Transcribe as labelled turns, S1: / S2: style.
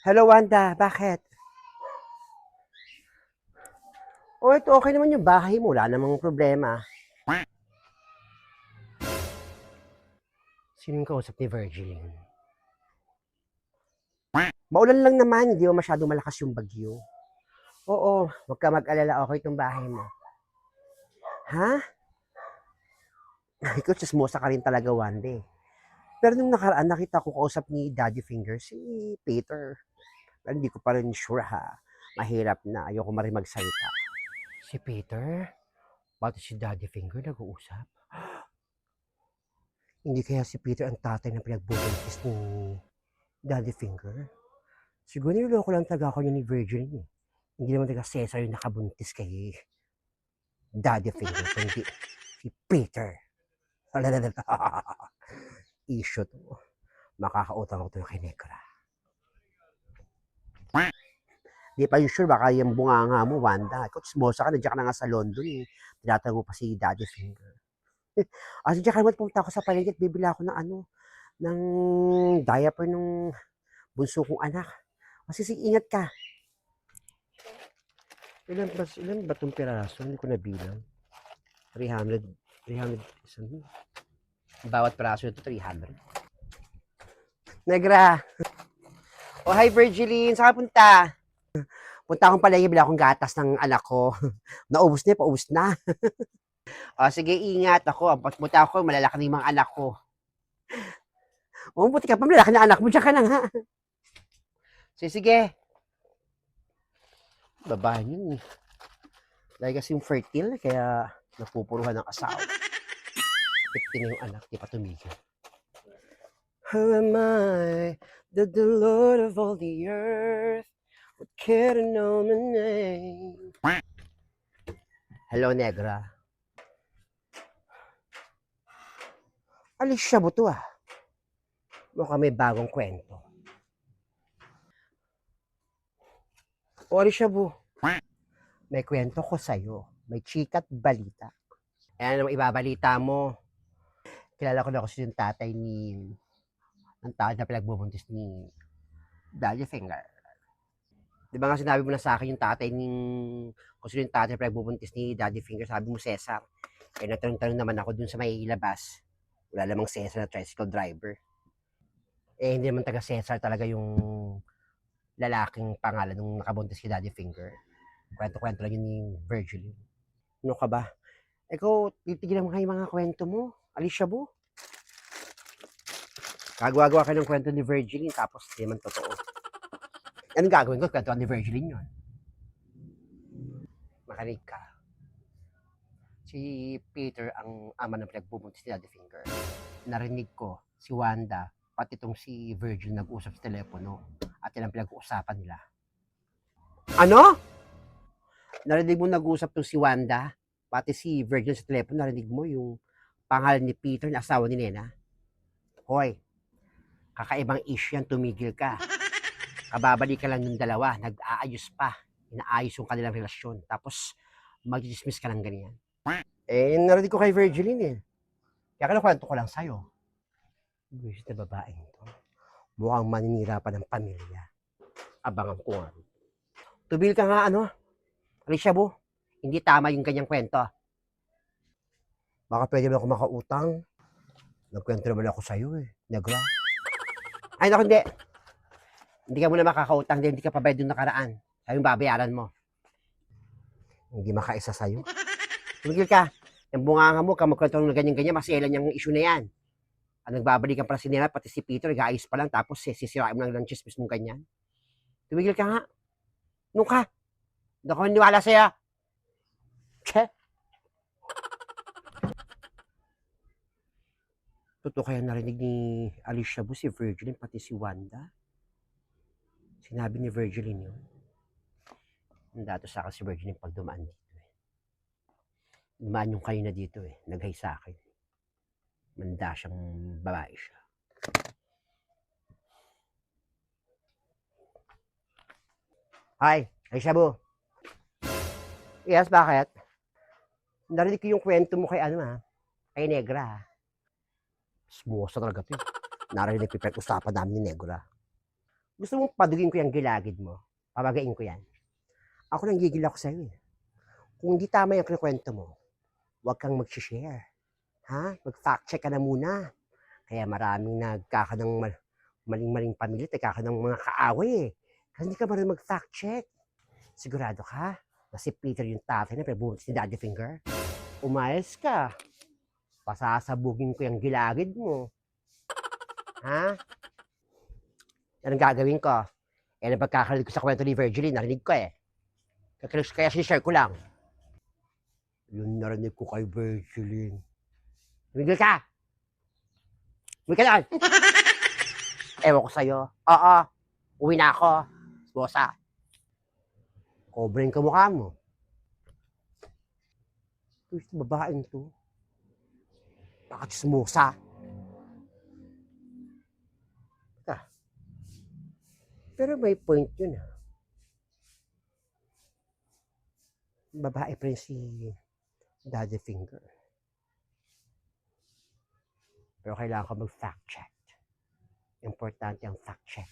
S1: Hello, Wanda. Bakit? Oh, ito okay naman yung bahay mo. Wala namang problema. Sino yung kausap ni Virgil? Maulan lang naman. Hindi mo masyado malakas yung bagyo. Oo, huwag ka mag-alala. Okay itong bahay mo. Ha? Ikaw, chismosa ka rin talaga, Wanda. Pero nung nakaraan, nakita ko kausap ni Daddy Finger, si Peter. Pero hindi ko pa rin sure, ha. Mahirap na. Ayoko maring magsalita. Si Peter? Pati si Daddy Finger nag-uusap? Hindi kaya si Peter ang tatay ng pinagbubuntis ni Daddy Finger? Siguro niloloko lang talaga ako ni Virgil eh. Hindi naman taga Cesar yung nakabuntis kay Daddy Finger, kundi si Peter. Issue to. Makakautang ako to kay Nekra. Di pa yung sure, baka yung bunganga mo, Wanda. Ikaw, chismosa ka, nandiyan ka na nga sa London eh. Tinatago pa si Daddy Finger. Kasi diyan ka naman pumunta ako sa paligid, bibili ako ng ano, ng diaper ng bunso kong anak. Kasi ingat ka. Ilan ba itong piraso? Hindi ko nabilang. 300, 300, isang, bawat piraso ito, 300. Negra! Oh, hi Virgiline! Saan ka punta? Punta akong palengke, bila akong gatas ng anak ko. Naubos na, paubos na. Oh, sige, ingat ako. Punta ako, malalaki ng mga anak ko. Oh, buti ka pa, malalaki na anak mo. Diyan ka na nga. Sige, sige. Babae yun eh. Dahil kasi yung fertile, kaya napupuruhan ng asawa. 15 na yung anak, di pa tumigil. Who am I that the Lord of all the earth would care to know my name? Hello, Negra. Alicia mo to ah. Mukhang may bagong kwento. O Alicia mo, may kwento ko sa'yo. May chikat balita. Eh, ano ibabalita mo? Kilala ko na kasi yung tatay ng tao na pinagbubuntis ni Daddy Finger. Di ba nga sinabi mo na sa akin yung tatay kung sino yung tatay na pinagbubuntis ni Daddy Finger, sabi mo Cesar. Eh natanong-tanong naman ako dun sa may labas. Wala namang Cesar na tricycle driver. Eh hindi naman taga Cesar talaga yung lalaking pangalan nung nakabuntis kay Daddy Finger. Kwento-kwento lang yun ni Virgil. Ano ka ba? Ikaw, titigil mo kayo mga kwento mo. Alicia Bo. Gagawa-gawa ka ng kwento ni Virgil tapos hindi naman totoo. Anong gagawin ko? Kwento ni Virgil yun. Makinig ka. Si Peter ang ama ng pinagbubuntis ni Daddy Finger. Narinig ko si Wanda, pati itong si Virgil nag-usap sa telepono at yan ang pinag-uusapan nila. Ano? Narinig mo nag-usap itong si Wanda, pati si Virgil sa telepono, narinig mo yung pangalan ni Peter na asawa ni Nena? Hoy, kakaibang issue yan, tumigil ka. Kababalik ka lang yung dalawa, nag-aayos pa. Inaayos yung kanilang relasyon. Tapos, mag-dismiss ka ng ganyan. Eh, narinig ko kay Virgiline eh. Kaya kinukwento ko lang sa'yo. Buwis na babaeng to. Mukhang maninira pa ng pamilya. Abangan ko nga. Tubil ka nga ano. Alicia Bo, hindi tama yung ganyang kwento. Baka pwede mo ako makautang. Nagkwento naman ako sa'yo eh. Negra. Ay naku, hindi. Hindi ka muna makakautang dahil hindi ka pabayad yung nakaraan. Sabi yung babayaran mo. Hindi makaisa sa'yo. Tumigil ka. Yung bunganga mo, kamagkwento ng ganyan-ganyan, masailan yung issue na yan. Ang nagbabalikan pala si Nena, pati si Peter, nag-aayos pa lang, tapos sisirain mo lang ng chismis mong ganyan. Tumigil ka nga. Nung ka. Hindi ako maniwala sa'yo. Che. Totoo kaya narinig ni Alicia Bo si Virgilin, pati si Wanda? Sinabi ni Virgilin yun. Dato sa akin si Virgilin pag dumaan dito eh. Dumaan yung kayo na dito eh. Naghay sa akin. Manda siyang babae siya. Hi, Alicia Bo. Yes, bakit? Narinig ko yung kwento mo kay ano ha? Kay Negra ha? Smosa talaga to eh. Narinig ko yung usapan namin ni Negra. Gusto mong padugin ko yung gilagid mo? Pabagain ko yan. Ako nang gigil ako sa'yo eh. Kung hindi tama yung kinukwento mo, huwag kang mag-share. Ha? Mag-fact check ka na muna. Kaya maraming nagkaka ng maling-maling pamilya, nagkaka ng mga kaaway eh. Kasi hindi ka marunong mag-fact check. Sigurado ka na si Peter yung tatay na pinabuntis ni Daddy Finger? Umayos ka. Pasasabugin ko yung gilagid mo. Ha? Yan ang gagawin ko. Yan ang pagkakalit ko sa kwento ni Virgil, narinig ko eh. Kaya sinishare ko lang. Yun narinig ko kay Virgilin. Tumigil ka! Tumigil ka doon! Ewan ko sa'yo. Oo, uwi na ako. Bosa. Cobring ka mukha mo. Ito yung babaeng to. Baka chismosa. Pero may point yun ha. Babae pa rin si Daddy Finger. Pero kailangan ko mag-fact check. Importante ang fact check.